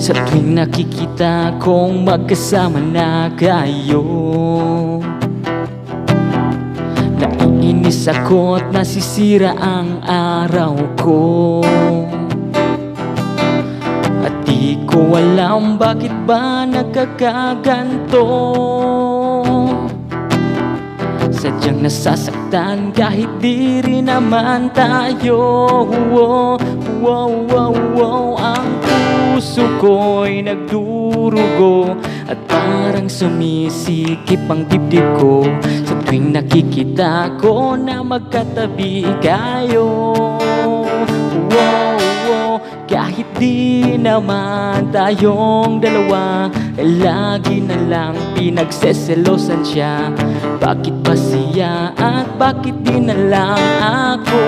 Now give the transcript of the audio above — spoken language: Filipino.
Sa tuwing nakikita kong magkasama na kayo, naiinis ako at nasisira ang araw ko. At di ko alam bakit ba nagkakaganto. Sadyang nasasaktan kahit di rin naman tayo. Ang puso ko'y nagdurugo at parang sumisikip ang dibdib ko sa tuwing nakikita ko na magkatabi kayo. Kahit di naman tayong dalawa, lagi na lang pinagseselosan siya. Bakit ba siya at bakit di na lang ako?